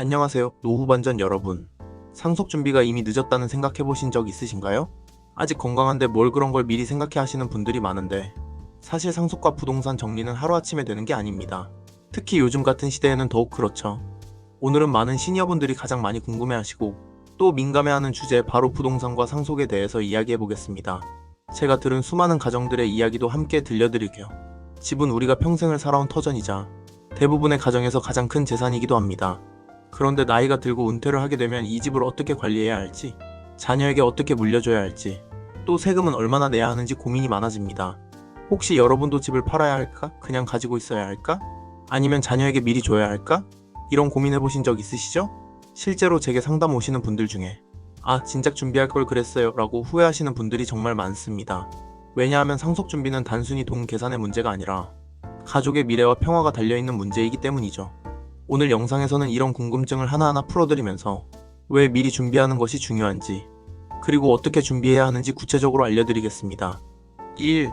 안녕하세요, 노후반전 여러분. 상속 준비가 이미 늦었다는 생각해 보신 적 있으신가요? 아직 건강한데 뭘 그런 걸 미리 생각해 하시는 분들이 많은데, 사실 상속과 부동산 정리는 하루아침에 되는 게 아닙니다. 특히 요즘 같은 시대에는 더욱 그렇죠. 오늘은 많은 시니어분들이 가장 많이 궁금해하시고 또 민감해하는 주제, 바로 부동산과 상속에 대해서 이야기해 보겠습니다. 제가 들은 수많은 가정들의 이야기도 함께 들려드릴게요. 집은 우리가 평생을 살아온 터전이자 대부분의 가정에서 가장 큰 재산이기도 합니다. 그런데 나이가 들고 은퇴를 하게 되면 이 집을 어떻게 관리해야 할지, 자녀에게 어떻게 물려줘야 할지, 또 세금은 얼마나 내야 하는지 고민이 많아집니다. 혹시 여러분도 집을 팔아야 할까? 그냥 가지고 있어야 할까? 아니면 자녀에게 미리 줘야 할까? 이런 고민해보신 적 있으시죠? 실제로 제게 상담 오시는 분들 중에 진작 준비할 걸 그랬어요 라고 후회하시는 분들이 정말 많습니다. 왜냐하면 상속 준비는 단순히 돈 계산의 문제가 아니라 가족의 미래와 평화가 달려있는 문제이기 때문이죠. 오늘 영상에서는 이런 궁금증을 하나하나 풀어드리면서 왜 미리 준비하는 것이 중요한지, 그리고 어떻게 준비해야 하는지 구체적으로 알려드리겠습니다. 1.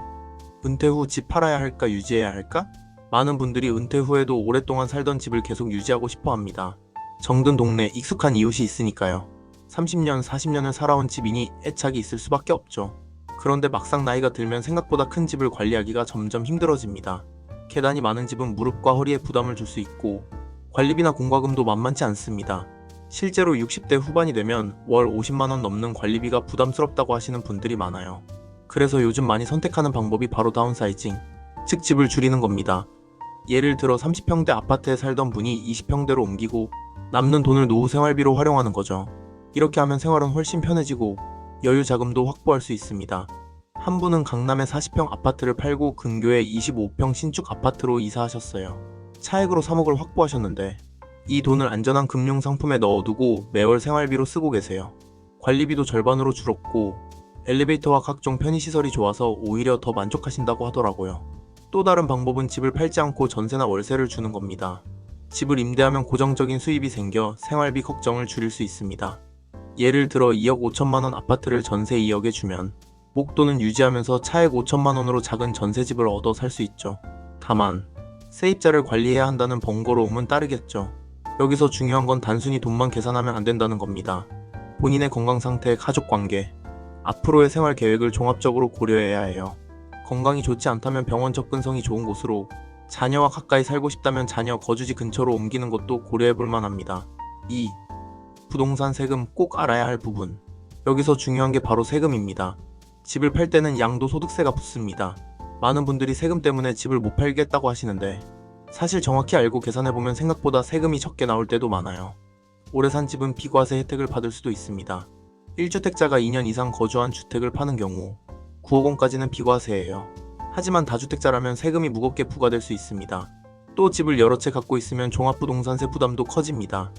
은퇴 후 집 팔아야 할까, 유지해야 할까? 많은 분들이 은퇴 후에도 오랫동안 살던 집을 계속 유지하고 싶어 합니다. 정든 동네, 익숙한 이웃이 있으니까요. 30년, 40년을 살아온 집이니 애착이 있을 수밖에 없죠. 그런데 막상 나이가 들면 생각보다 큰 집을 관리하기가 점점 힘들어집니다. 계단이 많은 집은 무릎과 허리에 부담을 줄 수 있고, 관리비나 공과금도 만만치 않습니다. 실제로 60대 후반이 되면 월 50만원 넘는 관리비가 부담스럽다고 하시는 분들이 많아요. 그래서 요즘 많이 선택하는 방법이 바로 다운사이징, 즉 집을 줄이는 겁니다. 예를 들어 30평대 아파트에 살던 분이 20평대로 옮기고 남는 돈을 노후 생활비로 활용하는 거죠. 이렇게 하면 생활은 훨씬 편해지고 여유 자금도 확보할 수 있습니다. 한 분은 강남의 40평 아파트를 팔고 근교의 25평 신축 아파트로 이사하셨어요. 차액으로 3억을 확보하셨는데 이 돈을 안전한 금융상품에 넣어두고 매월 생활비로 쓰고 계세요. 관리비도 절반으로 줄었고 엘리베이터와 각종 편의시설이 좋아서 오히려 더 만족하신다고 하더라고요. 또 다른 방법은 집을 팔지 않고 전세나 월세를 주는 겁니다. 집을 임대하면 고정적인 수입이 생겨 생활비 걱정을 줄일 수 있습니다. 예를 들어 2억 5천만원 아파트를 전세 2억에 주면 목돈은 유지하면서 차액 5천만원으로 작은 전세집을 얻어 살 수 있죠. 다만 세입자를 관리해야 한다는 번거로움은 따르겠죠. 여기서 중요한 건 단순히 돈만 계산하면 안 된다는 겁니다. 본인의 건강 상태, 가족 관계, 앞으로의 생활 계획을 종합적으로 고려해야 해요. 건강이 좋지 않다면 병원 접근성이 좋은 곳으로, 자녀와 가까이 살고 싶다면 자녀 거주지 근처로 옮기는 것도 고려해 볼 만합니다. 2. 부동산 세금, 꼭 알아야 할 부분. 여기서 중요한 게 바로 세금입니다. 집을 팔 때는 양도소득세가 붙습니다. 많은 분들이 세금 때문에 집을 못 팔겠다고 하시는데, 사실 정확히 알고 계산해보면 생각보다 세금이 적게 나올 때도 많아요. 오래 산 집은 비과세 혜택을 받을 수도 있습니다. 1주택자가 2년 이상 거주한 주택을 파는 경우 9억 원까지는 비과세예요. 하지만 다주택자라면 세금이 무겁게 부과될 수 있습니다. 또 집을 여러 채 갖고 있으면 종합부동산세 부담도 커집니다.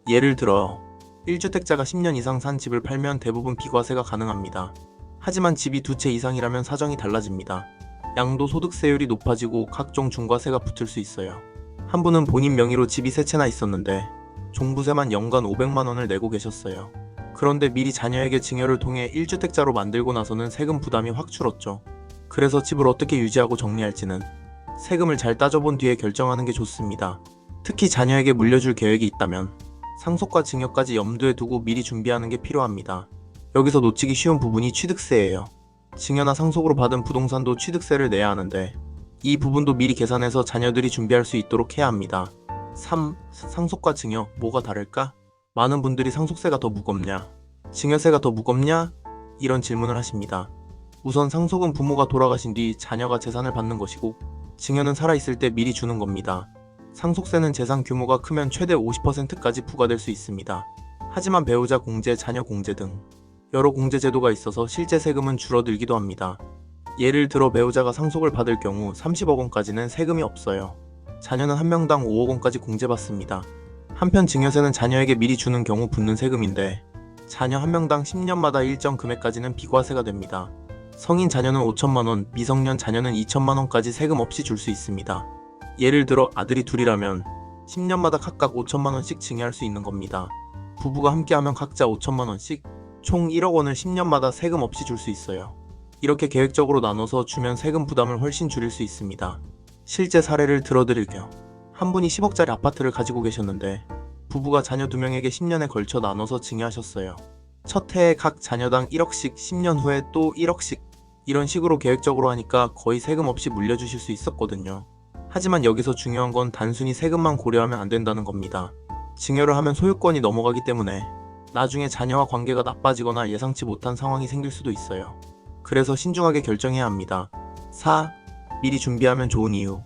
예를 들어 1주택자가 10년 이상 산 집을 팔면 대부분 비과세가 가능합니다. 하지만 집이 2채 이상이라면 사정이 달라집니다. 양도소득세율이 높아지고 각종 중과세가 붙을 수 있어요. 한 분은 본인 명의로 집이 3채나 있었는데 종부세만 연간 500만원을 내고 계셨어요. 그런데 미리 자녀에게 증여를 통해 1주택자로 만들고 나서는 세금 부담이 확 줄었죠. 그래서 집을 어떻게 유지하고 정리할지는 세금을 잘 따져본 뒤에 결정하는 게 좋습니다. 특히 자녀에게 물려줄 계획이 있다면 상속과 증여까지 염두에 두고 미리 준비하는 게 필요합니다. 여기서 놓치기 쉬운 부분이 취득세예요. 증여나 상속으로 받은 부동산도 취득세를 내야 하는데 이 부분도 미리 계산해서 자녀들이 준비할 수 있도록 해야 합니다. 3. 상속과 증여, 뭐가 다를까? 많은 분들이 상속세가 더 무겁냐, 증여세가 더 무겁냐? 이런 질문을 하십니다. 우선 상속은 부모가 돌아가신 뒤 자녀가 재산을 받는 것이고, 증여는 살아있을 때 미리 주는 겁니다. 상속세는 재산 규모가 크면 최대 50%까지 부과될 수 있습니다. 하지만 배우자 공제, 자녀 공제 등 여러 공제 제도가 있어서 실제 세금은 줄어들기도 합니다. 예를 들어 배우자가 상속을 받을 경우 30억 원까지는 세금이 없어요. 자녀는 한 명당 5억 원까지 공제받습니다. 한편 증여세는 자녀에게 미리 주는 경우 붙는 세금인데 자녀 한 명당 10년마다 일정 금액까지는 비과세가 됩니다. 성인 자녀는 5천만 원, 미성년 자녀는 2천만 원까지 세금 없이 줄 수 있습니다. 예를 들어 아들이 둘이라면 10년마다 각각 5천만 원씩 증여할 수 있는 겁니다. 부부가 함께하면 각자 5천만 원씩 총 1억 원을 10년마다 세금 없이 줄 수 있어요. 이렇게 계획적으로 나눠서 주면 세금 부담을 훨씬 줄일 수 있습니다. 실제 사례를 들어드릴게요. 한 분이 10억짜리 아파트를 가지고 계셨는데 부부가 자녀 2명에게 10년에 걸쳐 나눠서 증여하셨어요. 첫 해에 각 자녀당 1억씩, 10년 후에 또 1억씩, 이런 식으로 계획적으로 하니까 거의 세금 없이 물려주실 수 있었거든요. 하지만 여기서 중요한 건 단순히 세금만 고려하면 안 된다는 겁니다. 증여를 하면 소유권이 넘어가기 때문에 나중에 자녀와 관계가 나빠지거나 예상치 못한 상황이 생길 수도 있어요. 그래서 신중하게 결정해야 합니다. 4. 미리 준비하면 좋은 이유.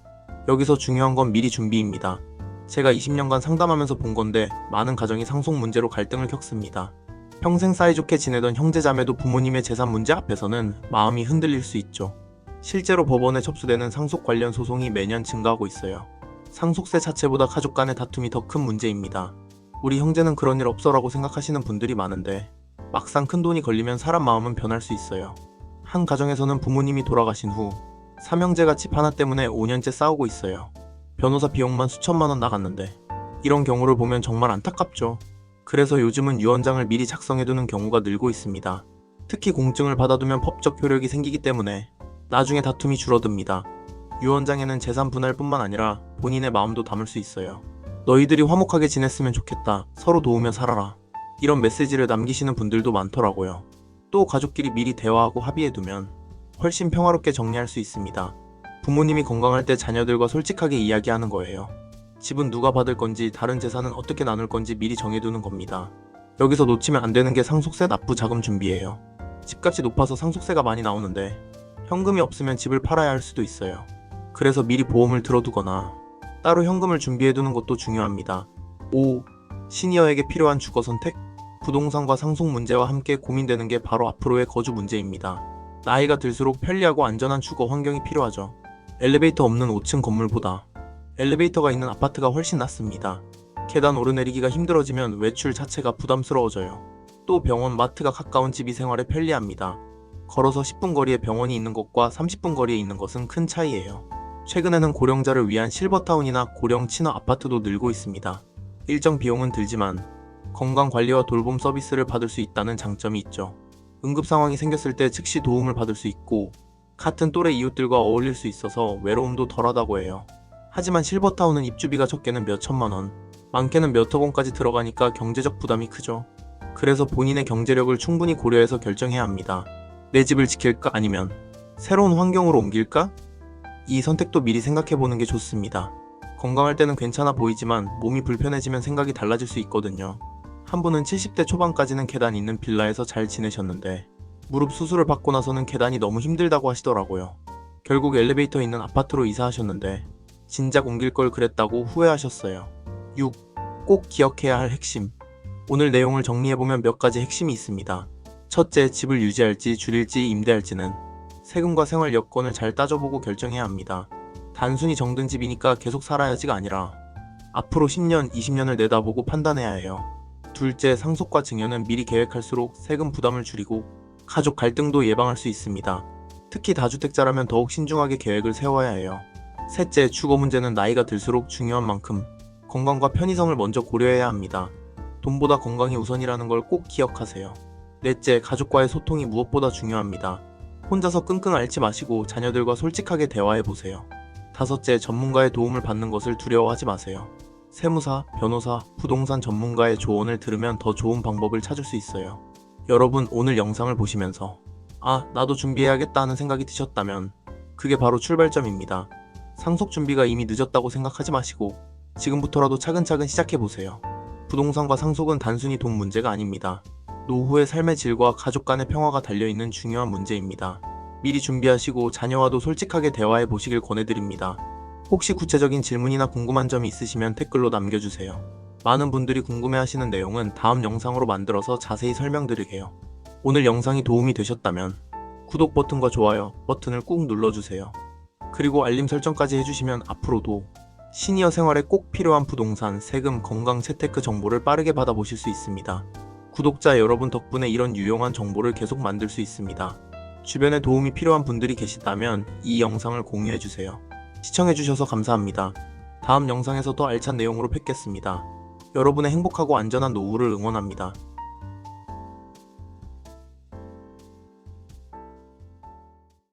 여기서 중요한 건 미리 준비입니다. 제가 20년간 상담하면서 본 건데 많은 가정이 상속 문제로 갈등을 겪습니다. 평생 사이좋게 지내던 형제자매도 부모님의 재산 문제 앞에서는 마음이 흔들릴 수 있죠. 실제로 법원에 접수되는 상속 관련 소송이 매년 증가하고 있어요. 상속세 자체보다 가족 간의 다툼이 더 큰 문제입니다. 우리 형제는 그런 일 없어라고 생각하시는 분들이 많은데 막상 큰 돈이 걸리면 사람 마음은 변할 수 있어요. 한 가정에서는 부모님이 돌아가신 후 삼형제가 집 하나 때문에 5년째 싸우고 있어요. 변호사 비용만 수천만 원 나갔는데 이런 경우를 보면 정말 안타깝죠. 그래서 요즘은 유언장을 미리 작성해두는 경우가 늘고 있습니다. 특히 공증을 받아두면 법적 효력이 생기기 때문에 나중에 다툼이 줄어듭니다. 유언장에는 재산 분할뿐만 아니라 본인의 마음도 담을 수 있어요. 너희들이 화목하게 지냈으면 좋겠다. 서로 도우며 살아라. 이런 메시지를 남기시는 분들도 많더라고요. 또 가족끼리 미리 대화하고 합의해두면 훨씬 평화롭게 정리할 수 있습니다. 부모님이 건강할 때 자녀들과 솔직하게 이야기하는 거예요. 집은 누가 받을 건지, 다른 재산은 어떻게 나눌 건지 미리 정해두는 겁니다. 여기서 놓치면 안 되는 게 상속세 납부 자금 준비예요. 집값이 높아서 상속세가 많이 나오는데 현금이 없으면 집을 팔아야 할 수도 있어요. 그래서 미리 보험을 들어두거나 따로 현금을 준비해두는 것도 중요합니다. 5. 시니어에게 필요한 주거 선택. 부동산과 상속 문제와 함께 고민되는 게 바로 앞으로의 거주 문제입니다. 나이가 들수록 편리하고 안전한 주거 환경이 필요하죠. 엘리베이터 없는 5층 건물보다 엘리베이터가 있는 아파트가 훨씬 낫습니다. 계단 오르내리기가 힘들어지면 외출 자체가 부담스러워져요. 또 병원, 마트가 가까운 집이 생활에 편리합니다. 걸어서 10분 거리에 병원이 있는 것과 30분 거리에 있는 것은 큰 차이예요. 최근에는 고령자를 위한 실버타운이나 고령 친화 아파트도 늘고 있습니다. 일정 비용은 들지만 건강관리와 돌봄 서비스를 받을 수 있다는 장점이 있죠. 응급 상황이 생겼을 때 즉시 도움을 받을 수 있고 같은 또래 이웃들과 어울릴 수 있어서 외로움도 덜하다고 해요. 하지만 실버타운은 입주비가 적게는 몇 천만 원, 많게는 몇억 원까지 들어가니까 경제적 부담이 크죠. 그래서 본인의 경제력을 충분히 고려해서 결정해야 합니다. 내 집을 지킬까 아니면 새로운 환경으로 옮길까? 이 선택도 미리 생각해보는 게 좋습니다. 건강할 때는 괜찮아 보이지만 몸이 불편해지면 생각이 달라질 수 있거든요. 한 분은 70대 초반까지는 계단 있는 빌라에서 잘 지내셨는데 무릎 수술을 받고 나서는 계단이 너무 힘들다고 하시더라고요. 결국 엘리베이터 있는 아파트로 이사하셨는데 진작 옮길 걸 그랬다고 후회하셨어요. 6. 꼭 기억해야 할 핵심. 오늘 내용을 정리해보면 몇 가지 핵심이 있습니다. 첫째, 집을 유지할지 줄일지 임대할지는 세금과 생활 여건을 잘 따져보고 결정해야 합니다. 단순히 정든 집이니까 계속 살아야지가 아니라 앞으로 10년, 20년을 내다보고 판단해야 해요. 둘째, 상속과 증여는 미리 계획할수록 세금 부담을 줄이고 가족 갈등도 예방할 수 있습니다. 특히 다주택자라면 더욱 신중하게 계획을 세워야 해요. 셋째, 주거 문제는 나이가 들수록 중요한 만큼 건강과 편의성을 먼저 고려해야 합니다. 돈보다 건강이 우선이라는 걸 꼭 기억하세요. 넷째, 가족과의 소통이 무엇보다 중요합니다. 혼자서 끙끙 앓지 마시고 자녀들과 솔직하게 대화해보세요. 다섯째, 전문가의 도움을 받는 것을 두려워하지 마세요. 세무사, 변호사, 부동산 전문가의 조언을 들으면 더 좋은 방법을 찾을 수 있어요. 여러분, 오늘 영상을 보시면서 나도 준비해야겠다 하는 생각이 드셨다면 그게 바로 출발점입니다. 상속 준비가 이미 늦었다고 생각하지 마시고 지금부터라도 차근차근 시작해보세요. 부동산과 상속은 단순히 돈 문제가 아닙니다. 노후의 삶의 질과 가족 간의 평화가 달려있는 중요한 문제입니다. 미리 준비하시고 자녀와도 솔직하게 대화해 보시길 권해드립니다. 혹시 구체적인 질문이나 궁금한 점이 있으시면 댓글로 남겨주세요. 많은 분들이 궁금해하시는 내용은 다음 영상으로 만들어서 자세히 설명드릴게요. 오늘 영상이 도움이 되셨다면 구독 버튼과 좋아요 버튼을 꾹 눌러주세요. 그리고 알림 설정까지 해주시면 앞으로도 시니어 생활에 꼭 필요한 부동산, 세금, 건강, 재테크 정보를 빠르게 받아보실 수 있습니다. 구독자 여러분 덕분에 이런 유용한 정보를 계속 만들 수 있습니다. 주변에 도움이 필요한 분들이 계시다면 이 영상을 공유해주세요. 시청해주셔서 감사합니다. 다음 영상에서 더 알찬 내용으로 뵙겠습니다. 여러분의 행복하고 안전한 노후를 응원합니다.